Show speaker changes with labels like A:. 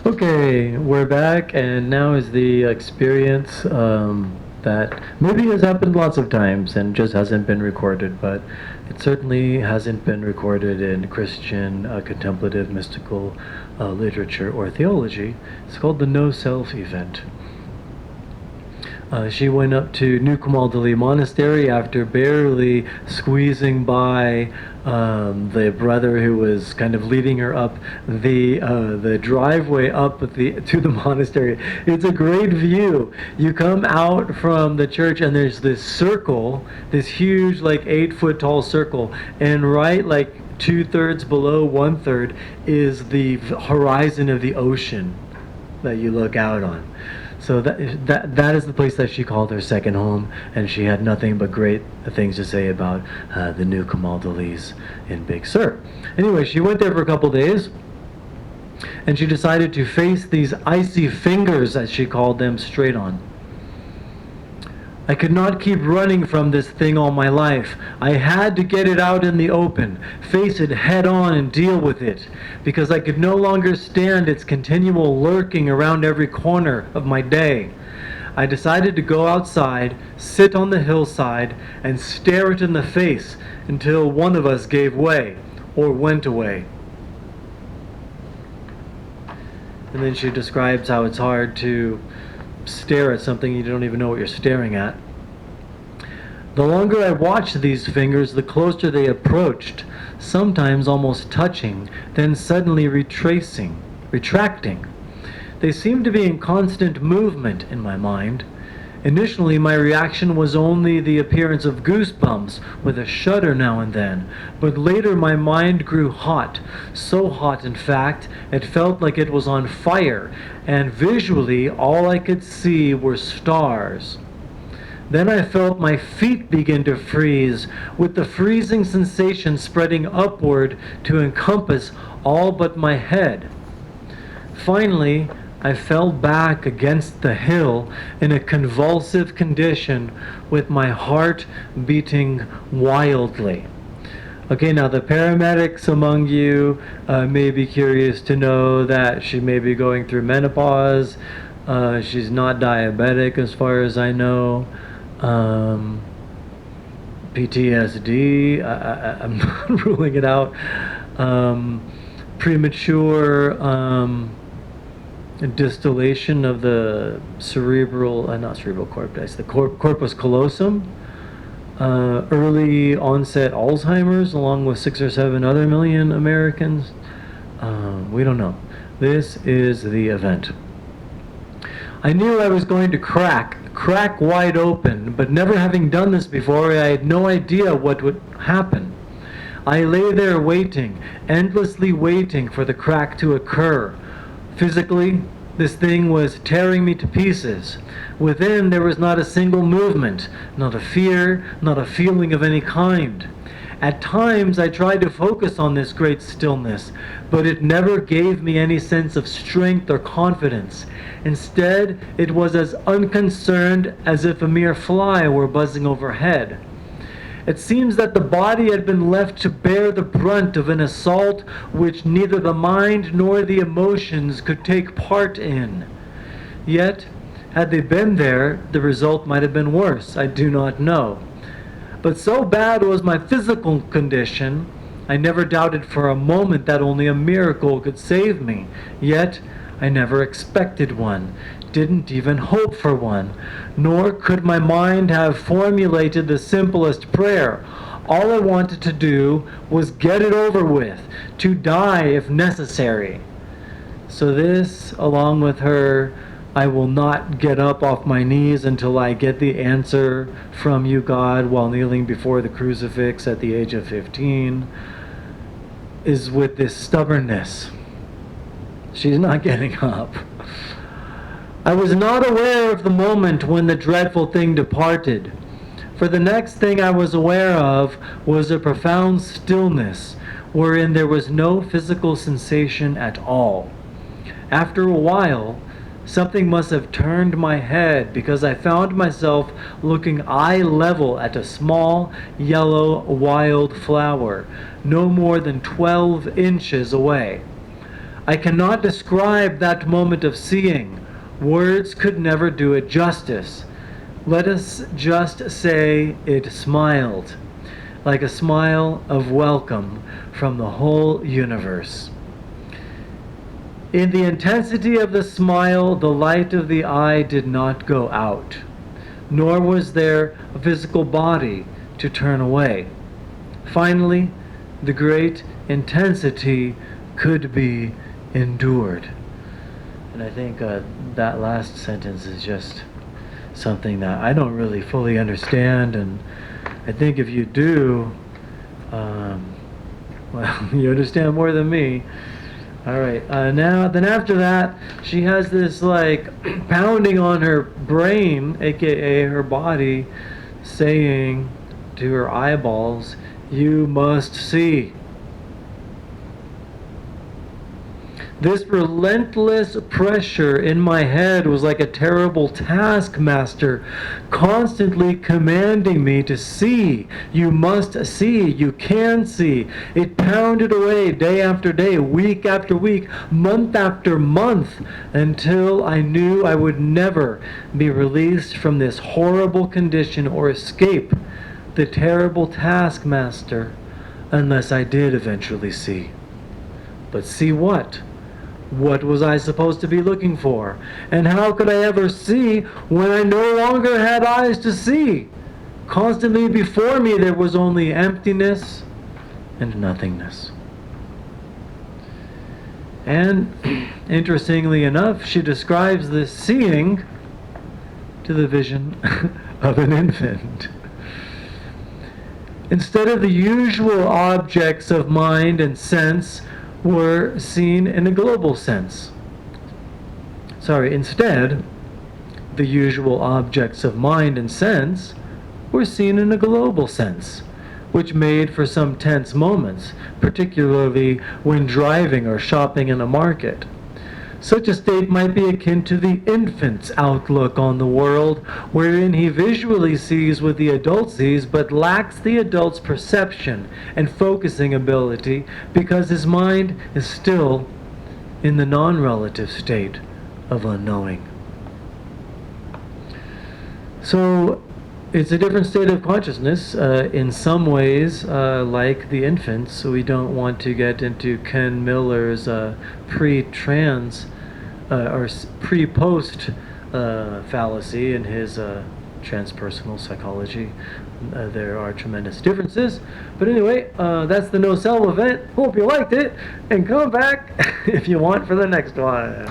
A: Okay, we're back, and now is the experience that maybe has happened lots of times and just hasn't been recorded, but it certainly hasn't been recorded in Christian contemplative mystical literature or theology. It's called the No Self event. She went up to New Camaldoli Monastery after barely squeezing by the brother who was kind of leading her up the driveway up to the monastery. It's a great view. You come out from the church and there's this circle, this huge like 8 foot tall circle, and right like 2/3 below 1/3 is the horizon of the ocean that you look out on. So that is the place that she called her second home, and she had nothing but great things to say about the new Camaldolis in Big Sur. Anyway, she went there for a couple days, and she decided to face these icy fingers, as she called them, straight on. I could not keep running from this thing all my life. I had to get it out in the open, face it head on and deal with it, because I could no longer stand its continual lurking around every corner of my day. I decided to go outside, sit on the hillside, and stare it in the face until one of us gave way or went away. And then she describes how it's hard to stare at something you don't even know what you're staring at. The longer I watched these fingers, the closer they approached, sometimes almost touching, then suddenly retracting. They seemed to be in constant movement in my mind. Initially, my reaction was only the appearance of goosebumps, with a shudder now and then, but later my mind grew hot, so hot in fact, it felt like it was on fire, and visually all I could see were stars. Then I felt my feet begin to freeze, with the freezing sensation spreading upward to encompass all but my head. Finally, I fell back against the hill in a convulsive condition with my heart beating wildly. Okay, now the paramedics among you may be curious to know that she may be going through menopause. She's not diabetic as far as I know. PTSD, I'm not ruling it out. Premature distillation of the not cerebral cortex, the corpus callosum, early onset Alzheimer's, along with 6 or 7 other million Americans. We don't know. This is the event. I knew I was going to crack wide open, but never having done this before, I had no idea what would happen. I lay there waiting, endlessly waiting for the crack to occur. Physically, this thing was tearing me to pieces. Within, there was not a single movement, not a fear, not a feeling of any kind. At times, I tried to focus on this great stillness, but it never gave me any sense of strength or confidence. Instead, it was as unconcerned as if a mere fly were buzzing overhead. It seems that the body had been left to bear the brunt of an assault which neither the mind nor the emotions could take part in. Yet, had they been there, the result might have been worse. I do not know. But so bad was my physical condition, I never doubted for a moment that only a miracle could save me. Yet, I never expected one, didn't even hope for one, nor could my mind have formulated the simplest prayer. All I wanted to do was get it over with, to die if necessary. So this, along with her, I will not get up off my knees until I get the answer from you, God, while kneeling before the crucifix at the age of 15, is with this stubbornness. She's not getting up. I was not aware of the moment when the dreadful thing departed, for the next thing I was aware of was a profound stillness, wherein there was no physical sensation at all. After a while, something must have turned my head, because I found myself looking eye level at a small, yellow, wild flower, no more than 12 inches away. I cannot describe that moment of seeing. Words could never do it justice. Let us just say it smiled, like a smile of welcome from the whole universe. In the intensity of the smile, the light of the eye did not go out, nor was there a physical body to turn away. Finally, the great intensity could be endured. And I think that last sentence is just something that I don't really fully understand, and I think if you do, well, you understand more than me. All right, then after that, she has this like pounding on her brain, aka her body, saying to her eyeballs, "You must see." This relentless pressure in my head was like a terrible taskmaster, constantly commanding me to see. You must see. You can see. It pounded away day after day, week after week, month after month, until I knew I would never be released from this horrible condition or escape the terrible taskmaster unless I did eventually see. But see what? What was I supposed to be looking for? And how could I ever see when I no longer had eyes to see? Constantly before me there was only emptiness and nothingness. And interestingly enough, she describes this seeing to the vision of an infant. Instead of the usual objects of mind and sense were seen in a global sense. Instead, the usual objects of mind and sense were seen in a global sense, which made for some tense moments, particularly when driving or shopping in a market. Such a state might be akin to the infant's outlook on the world, wherein he visually sees what the adult sees, but lacks the adult's perception and focusing ability because his mind is still in the non-relative state of unknowing. So it's a different state of consciousness in some ways, like the infants. So we don't want to get into Ken Miller's pre-trans or pre-post fallacy in his transpersonal psychology. There are tremendous differences. But anyway, that's the No Cell event. Hope you liked it, and come back if you want for the next one.